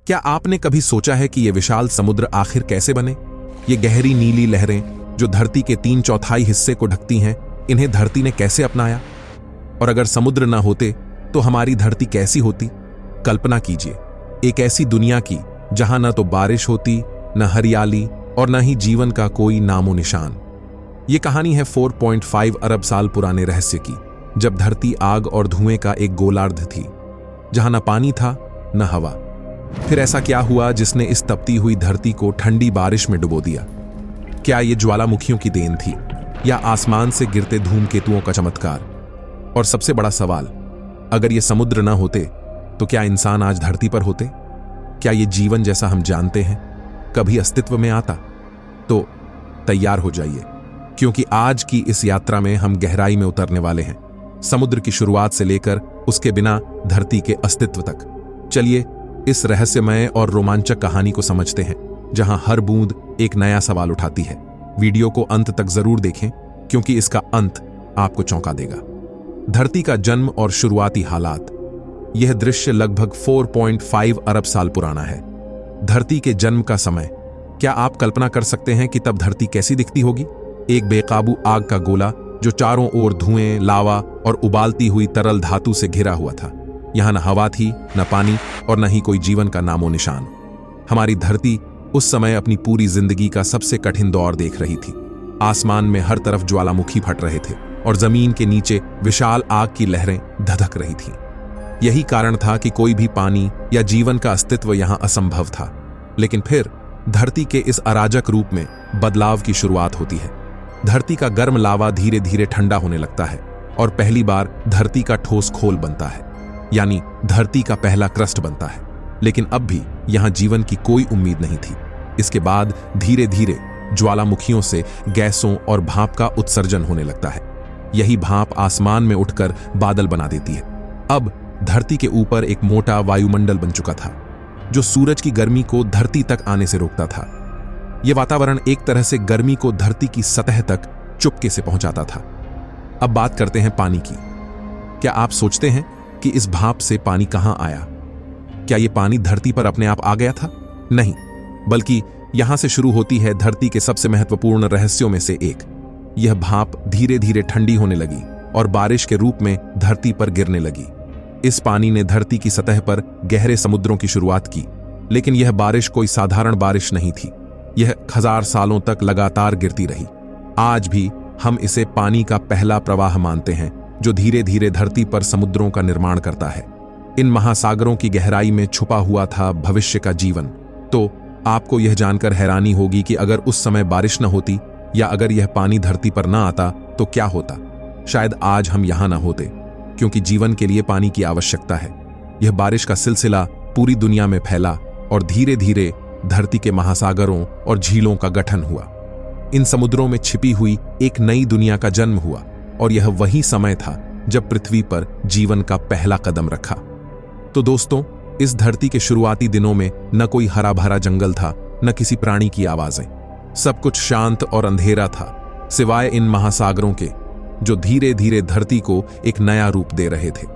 क्या आपने कभी सोचा है कि ये विशाल समुद्र आखिर कैसे बने? ये गहरी नीली लहरें जो धरती के 3/4 हिस्से को ढकती हैं, इन्हें धरती ने कैसे अपनाया? और अगर समुद्र ना होते तो हमारी धरती कैसी होती? कल्पना कीजिए, एक ऐसी दुनिया की जहां न तो बारिश होती, न हरियाली और न ही जीवन का कोई नामो निशान। ये कहानी है 4.5 अरब साल पुराने रहस्य की, जब धरती आग और धुएं का एक गोलार्ध थी, जहां न पानी था न हवा। फिर ऐसा क्या हुआ जिसने इस तपती हुई धरती को ठंडी बारिश में डुबो दिया? क्या ये ज्वालामुखियों की देन थी या आसमान से गिरते धूमकेतुओं का चमत्कार? और सबसे बड़ा सवाल, अगर ये समुद्र न होते तो क्या इंसान आज धरती पर होते? क्या ये जीवन जैसा हम जानते हैं कभी अस्तित्व में आता? तो तैयार हो जाइए, क्योंकि आज की इस यात्रा में हम गहराई में उतरने वाले हैं, समुद्र की शुरुआत से लेकर उसके बिना धरती के अस्तित्व तक। चलिए इस रहस्यमय और रोमांचक कहानी को समझते हैं, जहां हर बूंद एक नया सवाल उठाती है। वीडियो को अंत तक जरूर देखें, क्योंकि इसका अंत आपको चौंका देगा। धरती का जन्म और शुरुआती हालात। यह दृश्य लगभग 4.5 अरब साल पुराना है। धरती के जन्म का समय। क्या आप कल्पना कर सकते हैं कि तब धरती कैसी दिखती होगी? एक बेकाबू आग का गोला जो चारों ओर धुएं, लावा और उबालती हुई तरल धातु से घिरा हुआ था। यहां न हवा थी, न पानी और न ही कोई जीवन का नामो निशान। हमारी धरती उस समय अपनी पूरी जिंदगी का सबसे कठिन दौर देख रही थी। आसमान में हर तरफ ज्वालामुखी फट रहे थे और जमीन के नीचे विशाल आग की लहरें धधक रही थीं। यही कारण था कि कोई भी पानी या जीवन का अस्तित्व यहां असंभव था। लेकिन फिर धरती के इस अराजक रूप में बदलाव की शुरुआत होती है। धरती का गर्म लावा धीरे धीरे ठंडा होने लगता है और पहली बार धरती का ठोस खोल बनता है, यानी धरती का पहला क्रस्ट बनता है। लेकिन अब भी यहां जीवन की कोई उम्मीद नहीं थी। इसके बाद धीरे धीरे ज्वालामुखियों से गैसों और भाप का उत्सर्जन होने लगता है। यही भाप आसमान में उठकर बादल बना देती है। अब धरती के ऊपर एक मोटा वायुमंडल बन चुका था, जो सूरज की गर्मी को धरती तक आने से रोकता था। यह वातावरण एक तरह से गर्मी को धरती की सतह तक चुपके से पहुंचाता था। अब बात करते हैं पानी की। क्या आप सोचते हैं कि इस भाप से पानी कहां आया? क्या यह पानी धरती पर अपने आप आ गया था? नहीं, बल्कि यहां से शुरू होती है धरती के सबसे महत्वपूर्ण रहस्यों में से एक। यह भाप धीरे धीरे ठंडी होने लगी और बारिश के रूप में धरती पर गिरने लगी। इस पानी ने धरती की सतह पर गहरे समुद्रों की शुरुआत की। लेकिन यह बारिश कोई साधारण बारिश नहीं थी। यह 1000 सालों तक लगातार गिरती रही। आज भी हम इसे पानी का पहला प्रवाह मानते हैं, जो धीरे धीरे धरती पर समुद्रों का निर्माण करता है। इन महासागरों की गहराई में छुपा हुआ था भविष्य का जीवन। तो आपको यह जानकर हैरानी होगी कि अगर उस समय बारिश न होती या अगर यह पानी धरती पर न आता तो क्या होता? शायद आज हम यहां न होते, क्योंकि जीवन के लिए पानी की आवश्यकता है। यह बारिश का सिलसिला पूरी दुनिया में फैला और धीरे धीरे धरती के महासागरों और झीलों का गठन हुआ। इन समुद्रों में छिपी हुई एक नई दुनिया का जन्म हुआ और यह वही समय था जब पृथ्वी पर जीवन का पहला कदम रखा। तो दोस्तों, इस धरती के शुरुआती दिनों में न कोई हरा भरा जंगल था, न किसी प्राणी की आवाजें। सब कुछ शांत और अंधेरा था, सिवाय इन महासागरों के, जो धीरे धीरे धरती को एक नया रूप दे रहे थे।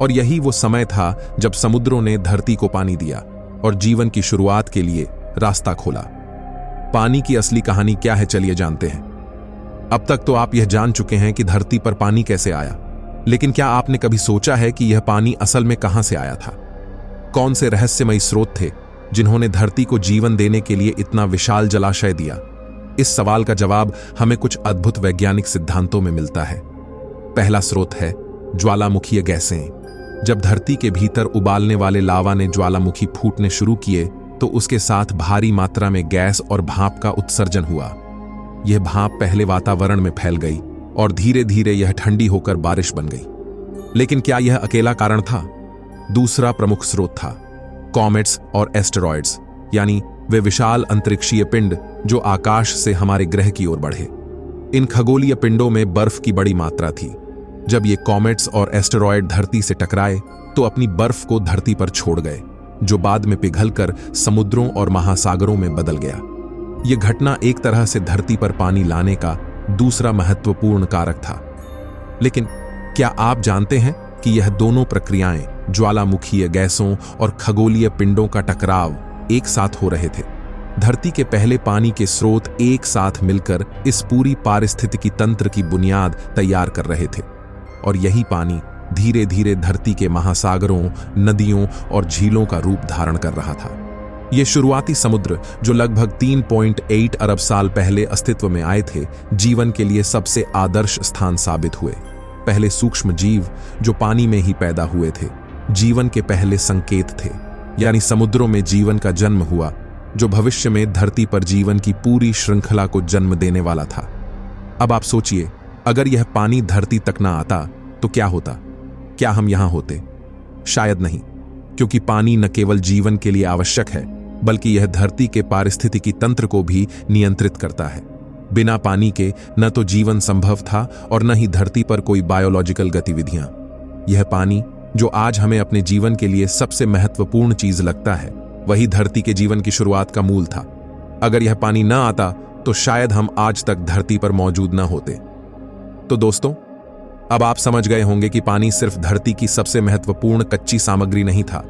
और यही वो समय था जब समुद्रों ने धरती को पानी दिया और जीवन की शुरुआत के लिए रास्ता खोला। पानी की असली कहानी क्या है, चलिए जानते हैं। अब तक तो आप यह जान चुके हैं कि धरती पर पानी कैसे आया, लेकिन क्या आपने कभी सोचा है कि यह पानी असल में कहां से आया था? कौन से रहस्यमयी स्रोत थे जिन्होंने धरती को जीवन देने के लिए इतना विशाल जलाशय दिया? इस सवाल का जवाब हमें कुछ अद्भुत वैज्ञानिक सिद्धांतों में मिलता है। पहला स्रोत है ज्वालामुखीय गैसें। जब धरती के भीतर उबालने वाले लावा ने ज्वालामुखी फूटने शुरू किए तो उसके साथ भारी मात्रा में गैस और भाप का उत्सर्जन हुआ। यह भाप पहले वातावरण में फैल गई और धीरे धीरे यह ठंडी होकर बारिश बन गई। लेकिन क्या यह अकेला कारण था? दूसरा प्रमुख स्रोत था कॉमेट्स और एस्टेरॉयड्स, यानी वे विशाल अंतरिक्षीय पिंड जो आकाश से हमारे ग्रह की ओर बढ़े। इन खगोलीय पिंडों में बर्फ की बड़ी मात्रा थी। जब ये कॉमेट्स और एस्टेरॉयड धरती से टकराए तो अपनी बर्फ को धरती पर छोड़ गए, जो बाद में पिघलकर समुद्रों और महासागरों में बदल गया। यह घटना एक तरह से धरती पर पानी लाने का दूसरा महत्वपूर्ण कारक था। लेकिन क्या आप जानते हैं कि यह दोनों प्रक्रियाएं ज्वालामुखीय गैसों और खगोलीय पिंडों का टकराव एक साथ हो रहे थे। धरती के पहले पानी के स्रोत एक साथ मिलकर इस पूरी पारिस्थितिकी तंत्र की बुनियाद तैयार कर रहे थे, और यही पानी धीरे धीरे धरती के महासागरों, नदियों और झीलों का रूप धारण कर रहा था। ये शुरुआती समुद्र, जो लगभग 3.8 अरब साल पहले अस्तित्व में आए थे, जीवन के लिए सबसे आदर्श स्थान साबित हुए। पहले सूक्ष्म जीव जो पानी में ही पैदा हुए थे, जीवन के पहले संकेत थे, यानी समुद्रों में जीवन का जन्म हुआ, जो भविष्य में धरती पर जीवन की पूरी श्रृंखला को जन्म देने वाला था। अब आप सोचिए, अगर यह पानी धरती तक ना आता तो क्या होता? क्या हम यहां होते? शायद नहीं, क्योंकि पानी न केवल जीवन के लिए आवश्यक है, बल्कि यह धरती के पारिस्थितिकी तंत्र को भी नियंत्रित करता है। बिना पानी के न तो जीवन संभव था और न ही धरती पर कोई बायोलॉजिकल गतिविधियां। यह पानी, जो आज हमें अपने जीवन के लिए सबसे महत्वपूर्ण चीज लगता है, वही धरती के जीवन की शुरुआत का मूल था। अगर यह पानी न आता तो शायद हम आज तक धरती पर मौजूद न होते। तो दोस्तों, अब आप समझ गए होंगे कि पानी सिर्फ धरती की सबसे महत्वपूर्ण कच्ची सामग्री नहीं था,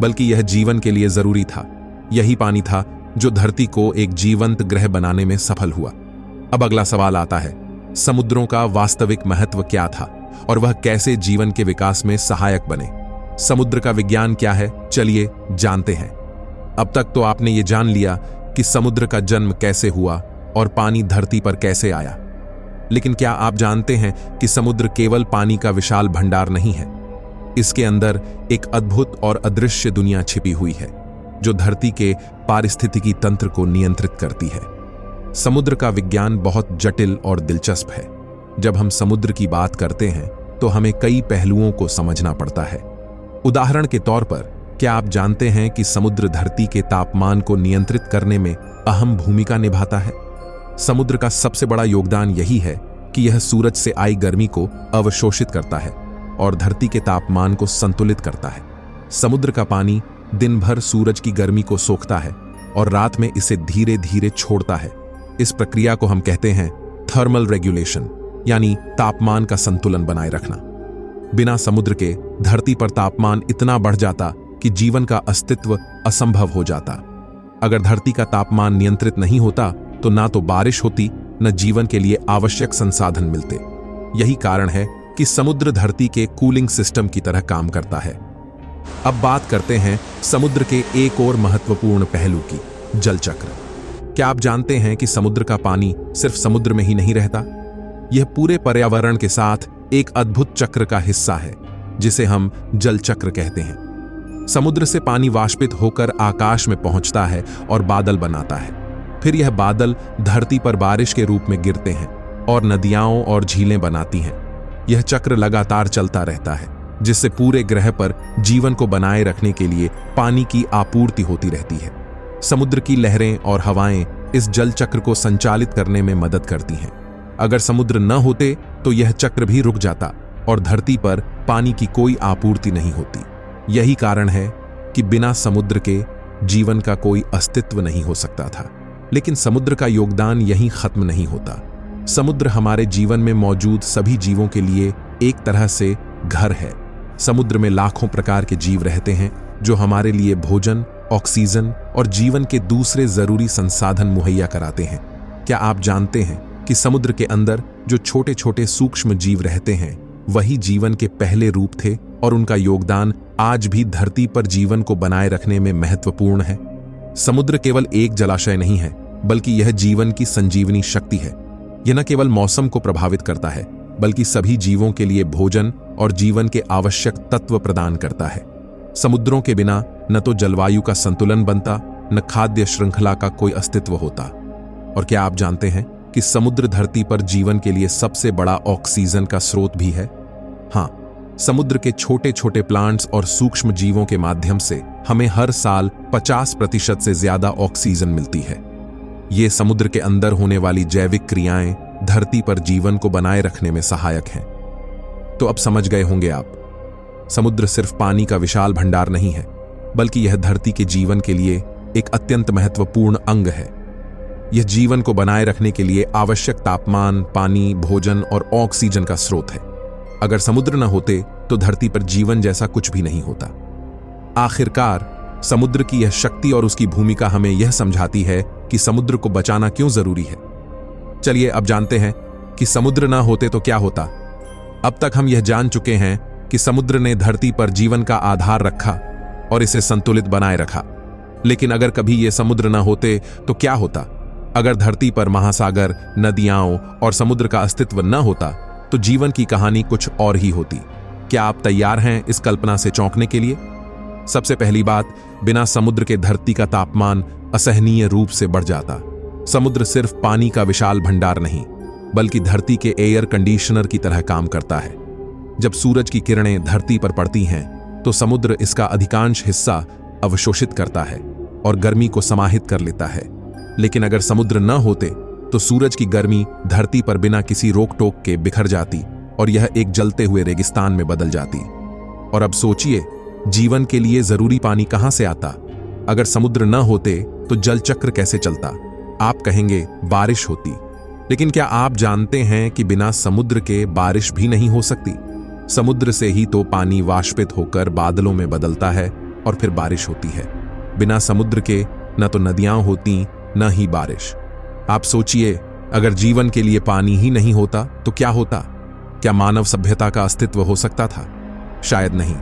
बल्कि यह जीवन के लिए जरूरी था। यही पानी था जो धरती को एक जीवंत ग्रह बनाने में सफल हुआ। अब अगला सवाल आता है, समुद्रों का वास्तविक महत्व क्या था और वह कैसे जीवन के विकास में सहायक बने? समुद्र का विज्ञान क्या है, चलिए जानते हैं। अब तक तो आपने ये जान लिया कि समुद्र का जन्म कैसे हुआ और पानी धरती पर कैसे आया, लेकिन क्या आप जानते हैं कि समुद्र केवल पानी का विशाल भंडार नहीं है? इसके अंदर एक अद्भुत और अदृश्य दुनिया छिपी हुई है, जो धरती के पारिस्थितिकी तंत्र को नियंत्रित करती है। समुद्र का विज्ञान बहुत जटिल और दिलचस्प है। जब हम समुद्र की बात करते हैं तो हमें कई पहलुओं को समझना पड़ता है। उदाहरण के तौर पर, क्या आप जानते हैं कि समुद्र धरती के तापमान को नियंत्रित करने में अहम भूमिका निभाता है? समुद्र का सबसे बड़ा योगदान यही है कि यह सूरज से आई गर्मी को अवशोषित करता है और धरती के तापमान को संतुलित करता है। समुद्र का पानी दिन भर सूरज की गर्मी को सोखता है और रात में इसे धीरे धीरे छोड़ता है। इस प्रक्रिया को हम कहते हैं थर्मल रेगुलेशन, यानी तापमान का संतुलन बनाए रखना। बिना समुद्र के धरती पर तापमान इतना बढ़ जाता कि जीवन का अस्तित्व असंभव हो जाता। अगर धरती का तापमान नियंत्रित नहीं होता तो ना तो बारिश होती, न जीवन के लिए आवश्यक संसाधन मिलते। यही कारण है कि समुद्र धरती के कूलिंग सिस्टम की तरह काम करता है। अब बात करते हैं समुद्र के एक और महत्वपूर्ण पहलू की, जल चक्र। क्या आप जानते हैं कि समुद्र का पानी सिर्फ समुद्र में ही नहीं रहता? यह पूरे पर्यावरण के साथ एक अद्भुत चक्र का हिस्सा है, जिसे हम जल चक्र कहते हैं। समुद्र से पानी वाष्पित होकर आकाश में पहुंचता है और बादल बनाता है। फिर यह बादल धरती पर बारिश के रूप में गिरते हैं और नदियां और झीलें बनाती हैं। यह चक्र लगातार चलता रहता है, जिससे पूरे ग्रह पर जीवन को बनाए रखने के लिए पानी की आपूर्ति होती रहती है। समुद्र की लहरें और हवाएं इस जल चक्र को संचालित करने में मदद करती हैं। अगर समुद्र न होते तो यह चक्र भी रुक जाता और धरती पर पानी की कोई आपूर्ति नहीं होती। यही कारण है कि बिना समुद्र के जीवन का कोई अस्तित्व नहीं हो सकता था। लेकिन समुद्र का योगदान यहीं खत्म नहीं होता। समुद्र हमारे जीवन में मौजूद सभी जीवों के लिए एक तरह से घर है। समुद्र में लाखों प्रकार के जीव रहते हैं, जो हमारे लिए भोजन, ऑक्सीजन और जीवन के दूसरे जरूरी संसाधन मुहैया कराते हैं। क्या आप जानते हैं कि समुद्र के अंदर जो छोटे छोटे सूक्ष्म जीव रहते हैं, वही जीवन के पहले रूप थे और उनका योगदान आज भी धरती पर जीवन को बनाए रखने में महत्वपूर्ण है। समुद्र केवल एक जलाशय नहीं है, बल्कि यह जीवन की संजीवनी शक्ति है। यह न केवल मौसम को प्रभावित करता है, बल्कि सभी जीवों के लिए भोजन और जीवन के आवश्यक तत्व प्रदान करता है। समुद्रों के बिना न तो जलवायु का संतुलन बनता, न खाद्य श्रृंखला का कोई अस्तित्व होता। और क्या आप जानते हैं कि समुद्र धरती पर जीवन के लिए सबसे बड़ा ऑक्सीजन का स्रोत भी है? हाँ, समुद्र के छोटे छोटे प्लांट्स और सूक्ष्म जीवों के माध्यम से हमें हर साल 50% से ज्यादा ऑक्सीजन मिलती है। ये समुद्र के अंदर होने वाली जैविक क्रियाएं धरती पर जीवन को बनाए रखने में सहायक हैं। तो अब समझ गए होंगे आप, समुद्र सिर्फ पानी का विशाल भंडार नहीं है, बल्कि यह धरती के जीवन के लिए एक अत्यंत महत्वपूर्ण अंग है। यह जीवन को बनाए रखने के लिए आवश्यक तापमान, पानी, भोजन और ऑक्सीजन का स्रोत है। अगर समुद्र न होते तो धरती पर जीवन जैसा कुछ भी नहीं होता। आखिरकार समुद्र की यह शक्ति और उसकी भूमिका हमें यह समझाती है कि समुद्र को बचाना क्यों जरूरी है। चलिए अब जानते हैं कि समुद्र ना होते तो क्या होता। अब तक हम यह जान चुके हैं कि समुद्र ने धरती पर जीवन का आधार रखा और इसे संतुलित बनाए रखा। लेकिन अगर कभी ये समुद्र ना होते तो क्या होता? अगर धरती पर महासागर, नदियां और समुद्र का अस्तित्व न होता तो जीवन की कहानी कुछ और ही होती। क्या आप तैयार हैं इस कल्पना से चौंकने के लिए? सबसे पहली बात, बिना समुद्र के धरती का तापमान असहनीय रूप से बढ़ जाता। समुद्र सिर्फ पानी का विशाल भंडार नहीं, बल्कि धरती के एयर कंडीशनर की तरह काम करता है। जब सूरज की किरणें धरती पर पड़ती हैं, तो समुद्र इसका अधिकांश हिस्सा अवशोषित करता है और गर्मी को समाहित कर लेता है। लेकिन अगर समुद्र न होते तो सूरज की गर्मी धरती पर बिना किसी रोक टोक के बिखर जाती और यह एक जलते हुए रेगिस्तान में बदल जाती। और अब सोचिए, जीवन के लिए जरूरी पानी कहां से आता? अगर समुद्र न होते तो जल चक्र कैसे चलता? आप कहेंगे बारिश होती, लेकिन क्या आप जानते हैं कि बिना समुद्र के बारिश भी नहीं हो सकती? समुद्र से ही तो पानी वाष्पित होकर बादलों में बदलता है और फिर बारिश होती है। बिना समुद्र के न तो नदियां होती न ही बारिश। आप सोचिए, अगर जीवन के लिए पानी ही नहीं होता तो क्या होता? क्या मानव सभ्यता का अस्तित्व हो सकता था? शायद नहीं।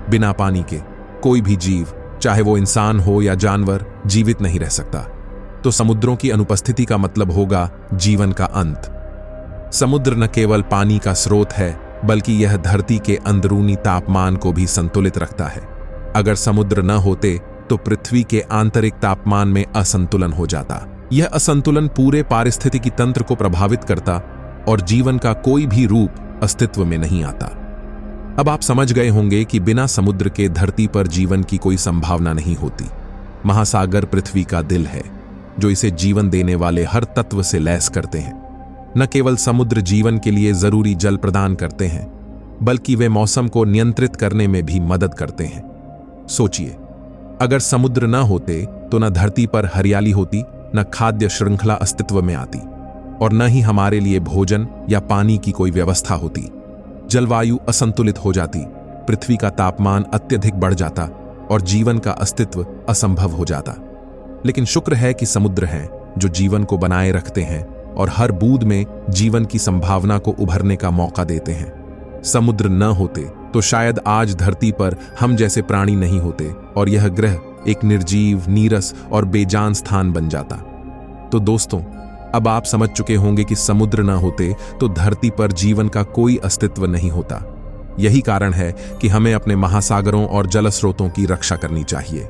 बिना पानी के कोई भी जीव, चाहे वो इंसान हो या जानवर, जीवित नहीं रह सकता। तो समुद्रों की अनुपस्थिति का मतलब होगा जीवन का अंत। समुद्र न केवल पानी का स्रोत है, बल्कि यह धरती के अंदरूनी तापमान को भी संतुलित रखता है। अगर समुद्र न होते तो पृथ्वी के आंतरिक तापमान में असंतुलन हो जाता। यह असंतुलन पूरे पारिस्थितिकी तंत्र को प्रभावित करता और जीवन का कोई भी रूप अस्तित्व में नहीं आता। अब आप समझ गए होंगे कि बिना समुद्र के धरती पर जीवन की कोई संभावना नहीं होती। महासागर पृथ्वी का दिल है, जो इसे जीवन देने वाले हर तत्व से लैस करते हैं। न केवल समुद्र जीवन के लिए जरूरी जल प्रदान करते हैं, बल्कि वे मौसम को नियंत्रित करने में भी मदद करते हैं। सोचिए, अगर समुद्र न होते तो न धरती पर हरियाली होती, न खाद्य श्रृंखला अस्तित्व में आती और न ही हमारे लिए भोजन या पानी की कोई व्यवस्था होती। जलवायु असंतुलित हो जाती, पृथ्वी का तापमान अत्यधिक बढ़ जाता और जीवन का अस्तित्व असंभव हो जाता। लेकिन शुक्र है कि समुद्र हैं जो जीवन को बनाए रखते हैं और हर बूंद में जीवन की संभावना को उभरने का मौका देते हैं। समुद्र न होते तो शायद आज धरती पर हम जैसे प्राणी नहीं होते और यह ग्रह एक निर्जीव, नीरस और बेजान स्थान बन जाता। तो दोस्तों, अब आप समझ चुके होंगे कि समुद्र न होते तो धरती पर जीवन का कोई अस्तित्व नहीं होता। यही कारण है कि हमें अपने महासागरों और जल स्रोतों की रक्षा करनी चाहिए,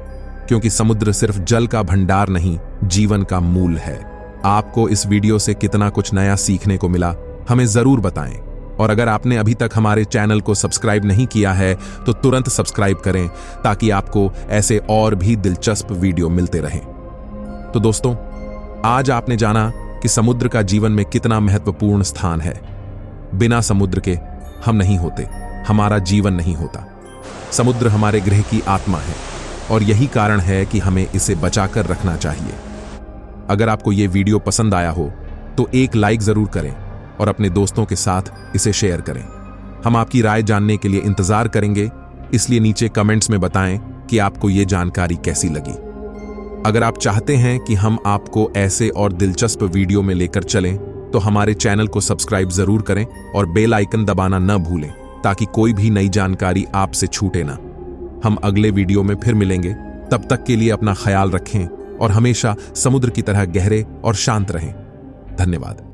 क्योंकि समुद्र सिर्फ जल का भंडार नहीं, जीवन का मूल है। आपको इस वीडियो से कितना कुछ नया सीखने को मिला, हमें जरूर बताएं। और अगर आपने अभी तक हमारे चैनल को सब्सक्राइब नहीं किया है तो तुरंत सब्सक्राइब करें, ताकि आपको ऐसे और भी दिलचस्प वीडियो मिलते रहें। तो दोस्तों, आज आपने जाना कि समुद्र का जीवन में कितना महत्वपूर्ण स्थान है। बिना समुद्र के हम नहीं होते, हमारा जीवन नहीं होता। समुद्र हमारे गृह की आत्मा है और यही कारण है कि हमें इसे बचाकर रखना चाहिए। अगर आपको ये वीडियो पसंद आया हो तो एक लाइक जरूर करें और अपने दोस्तों के साथ इसे शेयर करें। हम आपकी राय जानने के लिए इंतजार करेंगे, इसलिए नीचे कमेंट्स में बताएं कि आपको ये जानकारी कैसी लगी। अगर आप चाहते हैं कि हम आपको ऐसे और दिलचस्प वीडियो में लेकर चलें, तो हमारे चैनल को सब्सक्राइब जरूर करें और बेल आइकन दबाना न भूलें, ताकि कोई भी नई जानकारी आपसे छूटे ना। हम अगले वीडियो में फिर मिलेंगे। तब तक के लिए अपना ख्याल रखें और हमेशा समुद्र की तरह गहरे और शांत रहें। धन्यवाद।